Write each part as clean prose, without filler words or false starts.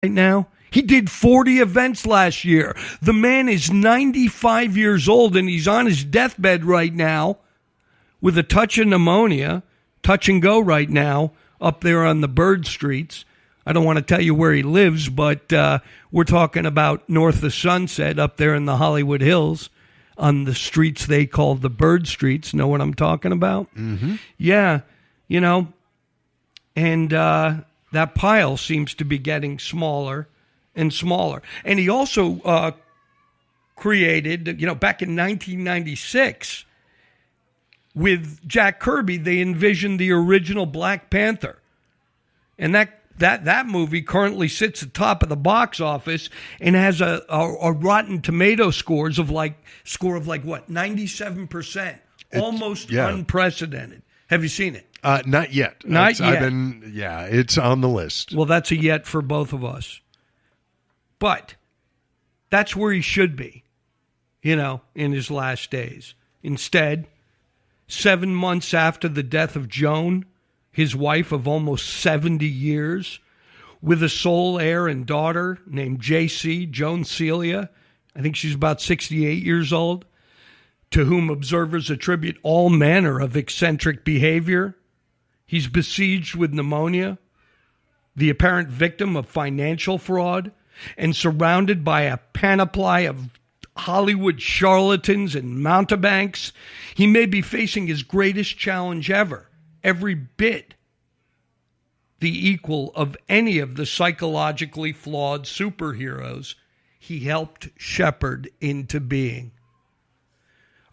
right now? He did 40 events last year. The man is 95 years old, and he's on his deathbed right now with a touch of pneumonia, touch and go right now, up there on the bird streets. I don't want to tell you where he lives, but we're talking about north of Sunset, up there in the Hollywood Hills, on the streets they call the bird streets. Know what I'm talking about? Mm-hmm. Yeah, and that pile seems to be getting smaller and smaller. And he also created, back in 1996, with Jack Kirby, they envisioned the original Black Panther. And that movie currently sits atop of the box office and has a Rotten Tomato score of like what, 97%, almost unprecedented. Have you seen it? Not yet. Not yet. It's on the list. Well, that's a yet for both of us. But that's where he should be, in his last days. Instead, 7 months after the death of Joan, his wife of almost 70 years, with a sole heir and daughter named J.C., Joan Celia, I think she's about 68 years old, to whom observers attribute all manner of eccentric behavior. He's besieged with pneumonia, the apparent victim of financial fraud, and surrounded by a panoply of Hollywood charlatans and mountebanks. He may be facing his greatest challenge ever, every bit the equal of any of the psychologically flawed superheroes he helped shepherd into being.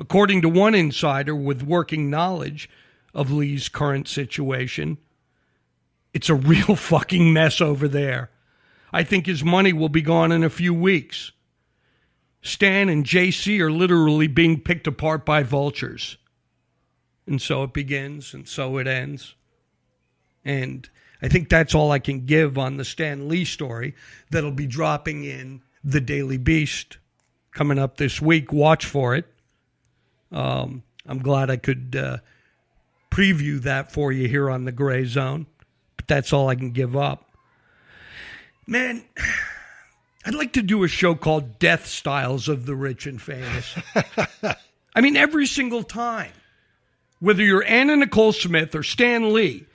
According to one insider with working knowledge of Lee's current situation, it's a real fucking mess over there. I think his money will be gone in a few weeks. Stan and JC are literally being picked apart by vultures. And so it begins, and so it ends. And I think that's all I can give on the Stan Lee story that'll be dropping in the Daily Beast coming up this week. Watch for it. I'm glad I could preview that for you here on the Gray Zone. But that's all I can give up. Man, I'd like to do a show called Death Styles of the Rich and Famous. I mean, every single time, whether you're Anna Nicole Smith or Stan Lee,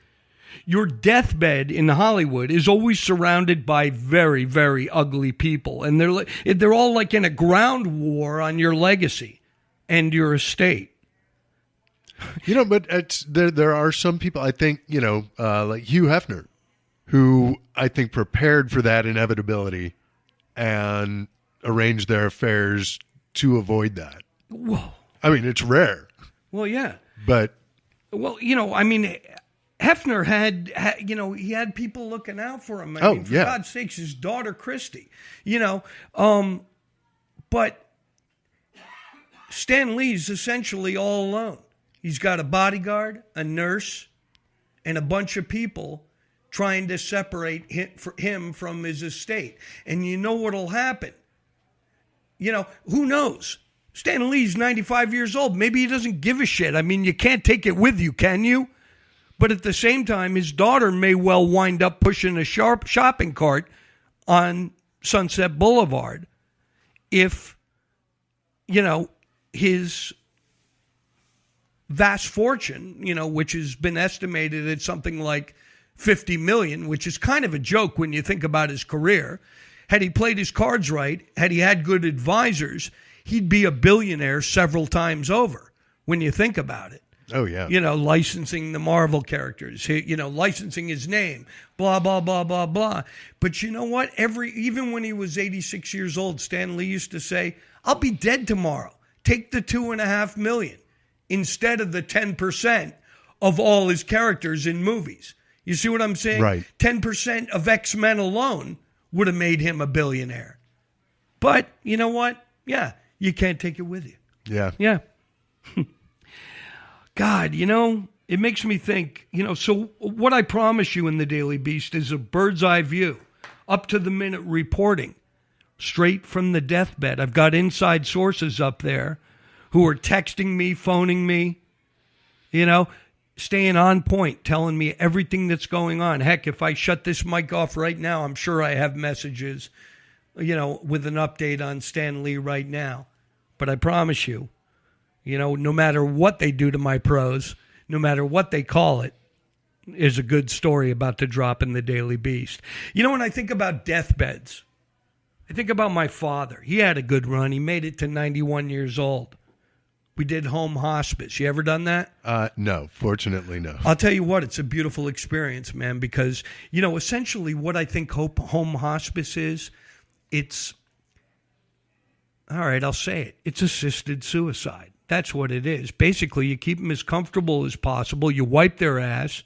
your deathbed in Hollywood is always surrounded by very, very ugly people. And they're all like in a ground war on your legacy and your estate. But there are some people, I think, like Hugh Hefner, who I think prepared for that inevitability and arranged their affairs to avoid that. Whoa. I mean, it's rare. Well, yeah. But. Well, Hefner had he had people looking out for him. I mean, for God's sakes, his daughter, Christy, but Stan Lee's essentially all alone. He's got a bodyguard, a nurse, and a bunch of people trying to separate him from his estate. And you know what'll happen? Who knows? Stan Lee's 95 years old. Maybe he doesn't give a shit. I mean, you can't take it with you, can you? But at the same time, his daughter may well wind up pushing a shopping cart on Sunset Boulevard if, his vast fortune, which has been estimated at something like $50 million, which is kind of a joke when you think about his career. Had he played his cards right, had he had good advisors, he'd be a billionaire several times over when you think about it. Oh, yeah. Licensing the Marvel characters, licensing his name, blah, blah, blah, blah, blah. But you know what? Even when he was 86 years old, Stan Lee used to say, I'll be dead tomorrow. Take the $2.5 million instead of the 10% of all his characters in movies. You see what I'm saying? Right. 10% of X-Men alone would have made him a billionaire. But you know what? Yeah, you can't take it with you. Yeah. Yeah. God, it makes me think, so what I promise you in the Daily Beast is a bird's eye view, up to the minute reporting, straight from the deathbed. I've got inside sources up there who are texting me, phoning me, staying on point, telling me everything that's going on. Heck, if I shut this mic off right now, I'm sure I have messages, with an update on Stan Lee right now. But I promise you, no matter what they do to my prose, no matter what they call it, is a good story about to drop in the Daily Beast. When I think about deathbeds, I think about my father. He had a good run. He made it to 91 years old. We did home hospice. You ever done that? No, fortunately, no. I'll tell you what, it's a beautiful experience, man, because, essentially what I think home hospice is, all right, I'll say it. It's assisted suicide. That's what it is. Basically, you keep them as comfortable as possible. You wipe their ass.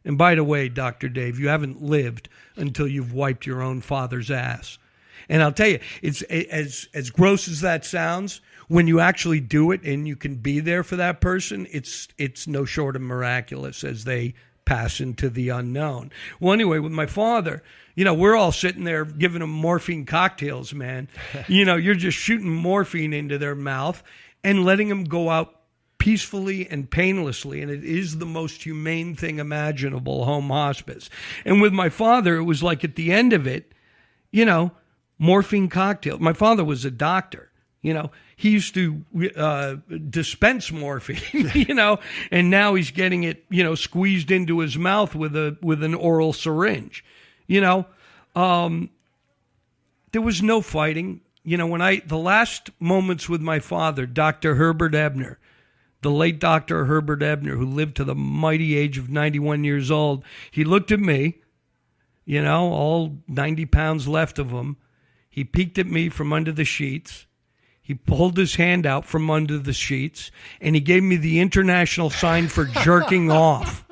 And by the way, Dr. Dave, you haven't lived until you've wiped your own father's ass. And I'll tell you, it's as gross as that sounds, when you actually do it and you can be there for that person, it's no short of miraculous as they pass into the unknown. Well, anyway, with my father, we're all sitting there giving them morphine cocktails, man. You're just shooting morphine into their mouth and letting them go out peacefully and painlessly. And it is the most humane thing imaginable, home hospice. And with my father, it was like at the end of it, morphine cocktail. My father was a doctor. He used to dispense morphine, and now he's getting it, squeezed into his mouth with an oral syringe. There was no fighting. The last moments with my father, Dr. Herbert Ebner, the late Dr. Herbert Ebner, who lived to the mighty age of 91 years old, he looked at me, all 90 pounds left of him. He peeked at me from under the sheets. He pulled his hand out from under the sheets, and he gave me the international sign for jerking off.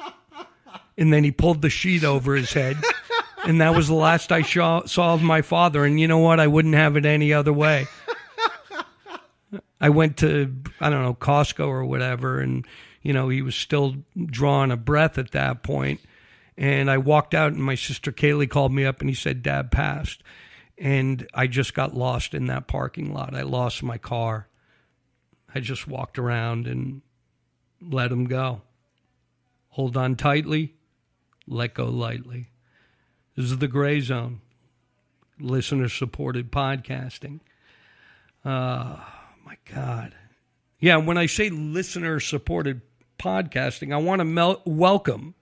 And then he pulled the sheet over his head, and that was the last I saw of my father. And you know what? I wouldn't have it any other way. I went to, Costco or whatever, and, he was still drawing a breath at that point. And I walked out, and my sister Kaylee called me up, and he said, Dad passed. And I just got lost in that parking lot. I lost my car. I just walked around and let him go. Hold on tightly, let go lightly. This is the Gray Zone, listener-supported podcasting. My God. Yeah, when I say listener-supported podcasting, I want to welcome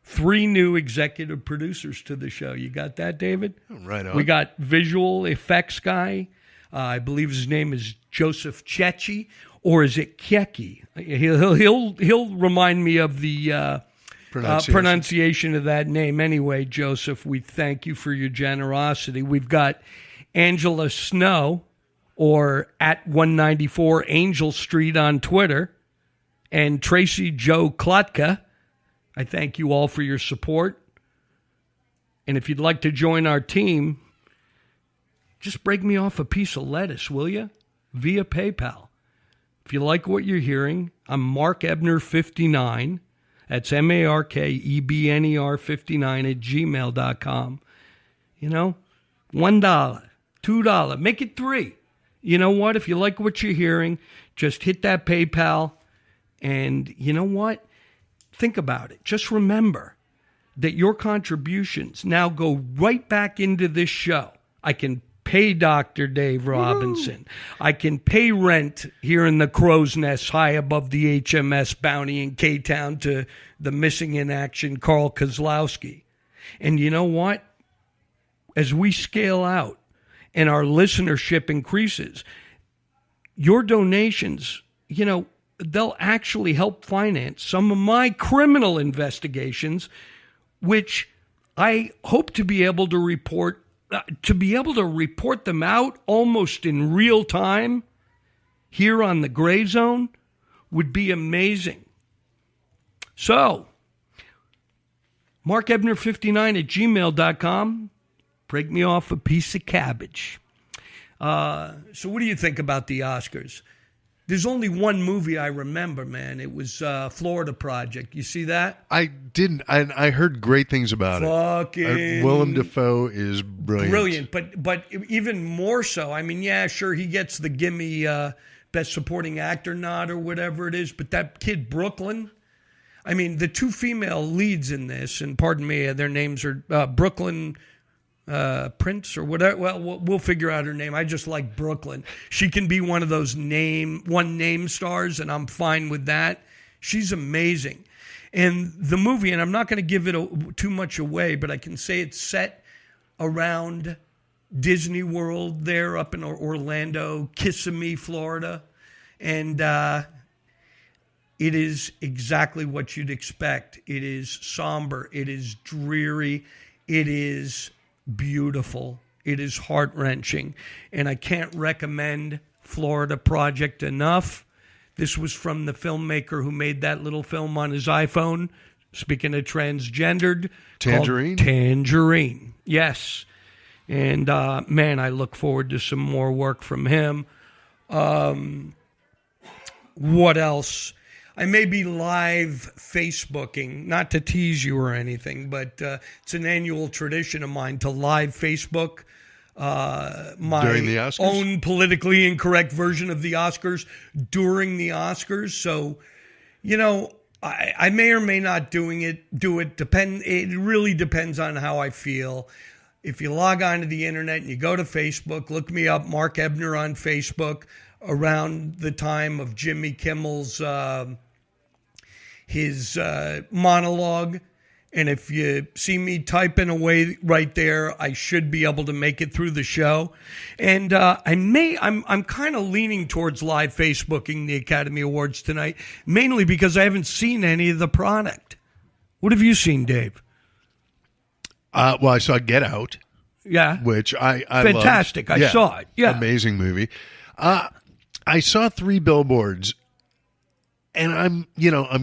3 new executive producers to the show. You got that, David? Right on. We got visual effects guy. I believe his name is Joseph Chechi, or is it Keki? He'll remind me of the pronunciation of that name. Anyway, Joseph, we thank you for your generosity. We've got Angela Snow, or at 194 Angel Street on Twitter, and Tracy Joe Klotka. I thank you all for your support. And if you'd like to join our team, just break me off a piece of lettuce, will you? Via PayPal. If you like what you're hearing, I'm Mark Ebner 59. That's MarkEbner 59 at gmail.com. $1, $2, make it $3. You know what? If you like what you're hearing, just hit that PayPal. And you know what? Think about it. Just remember that your contributions now go right back into this show. I can pay Dr. Dave Robinson. I can pay rent here in the Crow's Nest high above the HMS Bounty in K-Town to the missing in action Carl Kozlowski. And you know what? As we scale out and our listenership increases, your donations, they'll actually help finance some of my criminal investigations, which I hope to be able to report them out almost in real time here on the Gray Zone would be amazing. So, Mark Ebner 59 at gmail.com. Break me off a piece of cabbage. So what do you think about the Oscars? There's only one movie I remember, man. It was Florida Project. You see that? I didn't. I heard great things about it. Willem Dafoe is brilliant. But even more so. I mean, yeah, sure, he gets the gimme Best Supporting Actor nod or whatever it is. But that kid Brooklyn, I mean, the two female leads in this, and pardon me, their names are Brooklyn Prince or whatever. Well, we'll figure out her name. I just like Brooklyn. She can be one of those one name stars, and I'm fine with that. She's amazing. And the movie, and I'm not going to give it too much away, but I can say it's set around Disney World there up in Orlando, Kissimmee, Florida. And it is exactly what you'd expect. It is somber. It is dreary. It is beautiful. It is heart-wrenching. And I can't recommend Florida Project enough. This was from the filmmaker who made that little film on his iPhone, speaking of transgendered. Tangerine? Tangerine, yes. And, man, I look forward to some more work from him. What else? I may be live Facebooking, not to tease you or anything, but it's an annual tradition of mine to live Facebook my during the Oscars? Own politically incorrect version of the Oscars during the Oscars. So, you know, I may or may not do it. It really depends on how I feel. If you log on to the internet and you go to Facebook, look me up, Mark Ebner on Facebook, around the time of Jimmy Kimmel's his monologue. And if you see me typing away right there, I should be able to make it through the show. And I'm kind of leaning towards live Facebooking the Academy Awards tonight, mainly because I haven't seen any of the product. What have you seen, Dave? Well, I saw Get Out. Yeah. Which I fantastic. loved. I saw it. Yeah. Amazing movie. I saw Three Billboards, and I'm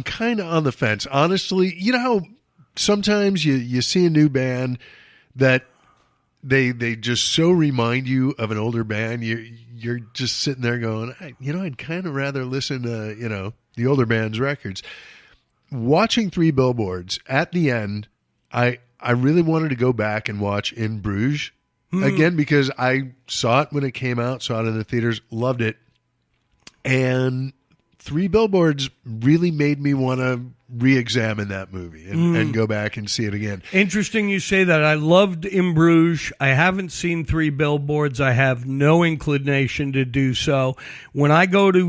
kind of on the fence. Honestly, you know how sometimes you see a new band that they just so remind you of an older band. You're just sitting there going, I'd kind of rather listen to, the older band's records. Watching Three Billboards, at the end, I really wanted to go back and watch In Bruges again, because I saw it when it came out, saw it in the theaters, loved it. And Three Billboards really made me want to re-examine that movie and go back and see it again. Interesting you say that. I loved In Bruges. I haven't seen Three Billboards. I have no inclination to do so. When I go to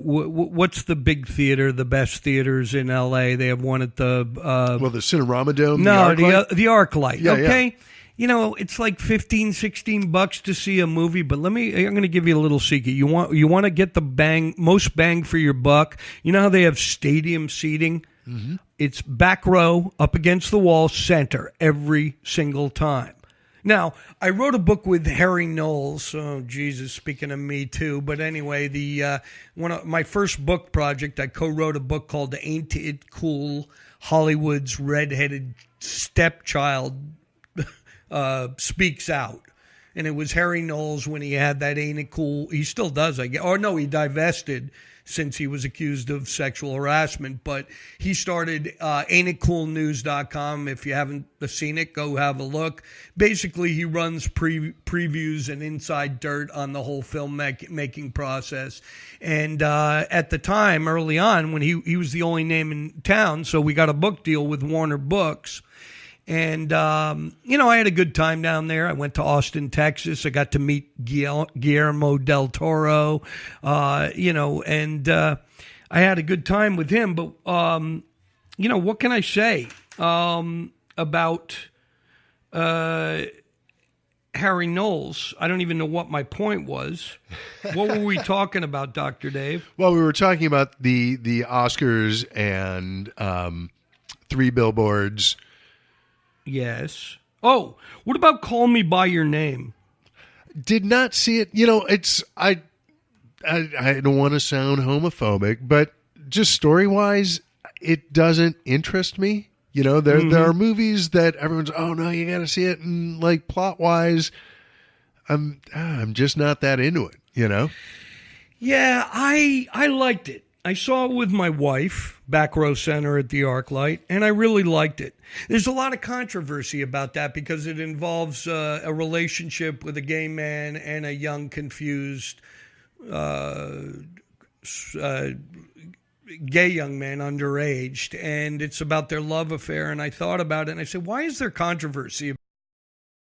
what's the big theater, the best theaters in L.A.? They have one at the... the Cinerama Dome? No, the ArcLight. Yeah, okay. Yeah. You know, it's like $15-$16 to see a movie, but I'm going to give you a little secret. You want to get the most bang for your buck. You know how they have stadium seating? Mm-hmm. It's back row, up against the wall, center, every single time. Now, I wrote a book with Harry Knowles. Oh, Jesus, speaking of me too. But anyway, my first book project, I co-wrote a book called Ain't It Cool? Hollywood's Redheaded Stepchild Speaks Out. And it was Harry Knowles when he had that Ain't It Cool. He still does, I guess. Or no, he divested since he was accused of sexual harassment. But he started ain'titcoolnews.com. If you haven't seen it, go have a look. Basically, he runs previews and inside dirt on the whole film making process. And at the time, early on, when he was the only name in town, so we got a book deal with Warner Books. And, I had a good time down there. I went to Austin, Texas. I got to meet Guillermo del Toro, and I had a good time with him. But, what can I say about Harry Knowles? I don't even know what my point was. What were we talking about, Dr. Dave? Well, we were talking about the Oscars and Three Billboards. Yes. Oh, what about Call Me By Your Name? Did not see it. I don't want to sound homophobic, but just story-wise, it doesn't interest me. There are movies that everyone's, oh no, you got to see it, and like plot-wise, I'm just not that into it. Yeah, I liked it. I saw it with my wife, back row center at the ArcLight, and I really liked it. There's a lot of controversy about that because it involves a relationship with a gay man and a young, confused gay young men, underage, and it's about their love affair. And I thought about it, and I said, why is there controversy